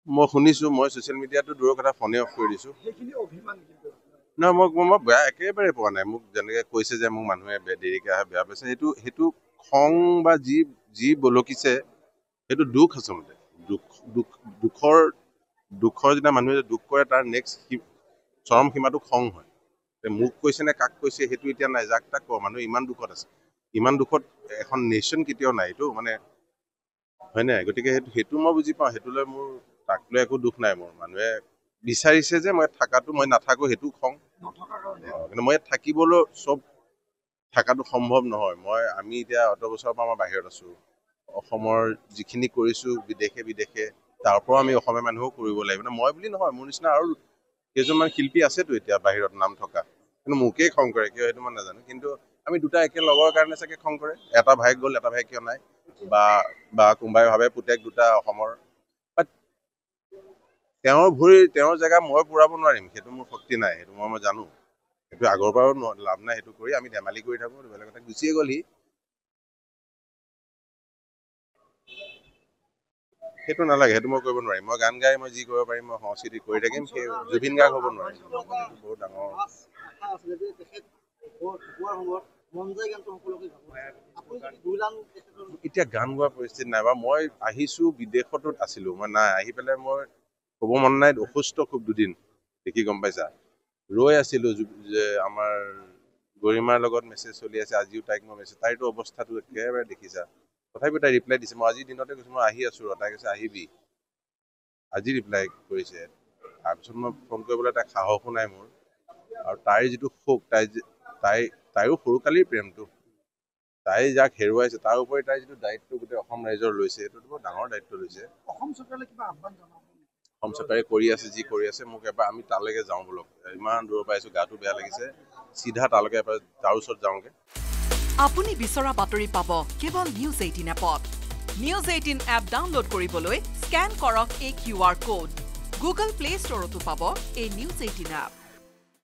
মই শুনিছো মই ছ'চিয়েল মিডিয়াটো দূৰৰ কথা ফোনে অফ কৰি দিছো সেইখিনি অভিমান কিন্তু নহয় মই বেয়া একেবাৰে পোৱা নাই মোক যেনেকৈ কৈছে যে মোক মানুহে দেৰিকৈ আহে বেয়া পাইছে সেইটো খং বা যি বলকিছে সেইটো দুখ আচলতে দুখৰ যেতিয়া মানুহে দুখ কৰে তাৰ নেক্সট চৰম সীমাটো খং হয় মোক কৈছে নে কাক কৈছে সেইটো এতিয়া নাই যাক তাক কোৱা মানুহ ইমান দুখত আছে ইমান দুখত এখন নেশ্যন কেতিয়াও নাই এইটো মানে হয় নাই গতিকে সেইটো মই বুজি পাওঁ সেইটো লৈ মোৰ তাক লৈ একো দুখ নাই মোৰ মানুহে বিচাৰিছে যে মই থাকাটো মই নাথাকো সেইটো খং কিন্তু মই থাকিবলৈ চব থাকাটো সম্ভৱ নহয় আমি এতিয়া অত বছৰৰ পৰা মই বাহিৰত আছো অসমৰ যিখিনি কৰিছো বিদেশে তাৰ পৰাও আমি অসমীয়া মানুহো কৰিব লাগিব মই বুলি নহয় মোৰ নিচিনা আৰু কেইজনমান শিল্পী আছেতো এতিয়া বাহিৰত নাম থকা কিন্তু মোকেই খং কৰে কিয় সেইটো মই নাজানো কিন্তু আমি দুটা একে লগৰ কাৰণে চাগে খং কৰে এটা ভাইক গ'ল এটা ভাই কিয় নাই বা কোনোবাই ভাবে পুতেক দুটা অসমৰ তেওঁৰ জেগা মই পুৰাব নোৱাৰিম সেইটো মোৰ শক্তি নাই সেইটো মই জানো সেইটো আগৰ পৰাও লাভ নাই সেইটো কৰি আমি ধেমালি কৰি থাকো বেলেগ কথা গুচিয়ে গ'ল সেইটো নালাগে সেইটো মই কৰিব নোৱাৰিম মই গান গাই মই যি কৰিব পাৰিম মই সংস্কৃতি কৰি থাকিম সেই জুবিন গাৰ্গ হ'ব নোৱাৰিম বহুত ডাঙৰ এতিয়া গান গোৱা পৰিস্থিতি নাই বা মই আহিছো বিদেশতো আছিলো মই নাই আহি পেলাই মই ক'ব মন নাই অসুস্থ খুব দুদিন দেখি গম পাইছা ৰৈ আছিলো যে আমাৰ গৰিমাৰ লগত মেছেজ চলি আছে আজিও তাইক মই মেছেজ তাইৰতো অৱস্থাটো একেবাৰে দেখিছা তথাপিও তাই ৰিপ্লাই দিছে মই আজিৰ দিনতে কৈছো মই আহি আছো তাই কৈছে আহিবি আজি ৰিপ্লাই কৰিছে তাৰপিছত মই ফোন কৰিবলৈ তাইক সাহসো নাই মোৰ আৰু তাইৰ যিটো শোক তাইৰো সৰুকালিৰ প্ৰেমটো তাই যাক হেৰুৱাইছে তাৰ উপৰি তাই যিটো দায়িত্ব গোটেই অসম ৰাইজৰ লৈছে এইটো বৰ ডাঙৰ দায়িত্ব লৈছে অসম চৰকাৰে কিবা আহ্বান জনাব অসম চৰকাৰে কৰি আছে যি কৰি আছে মোক এবাৰ আমি তালৈকে যাওঁ বোলক ইমান দূৰৰ পৰা আহিছো গাটো বেয়া লাগিছে চিধা তালৈকে এবাৰ তাৰ ওচৰত যাওঁগে আপুনি বিচৰা বাতৰি পাব কেৱল নিউজ 18 এপত নিউজ 18 এপ ডাউনলোড কৰিবলৈ স্ক্যান কৰক এই QR কোড গুগল প্লে ষ্টৰতো পাব এই নিউজ 18 এপ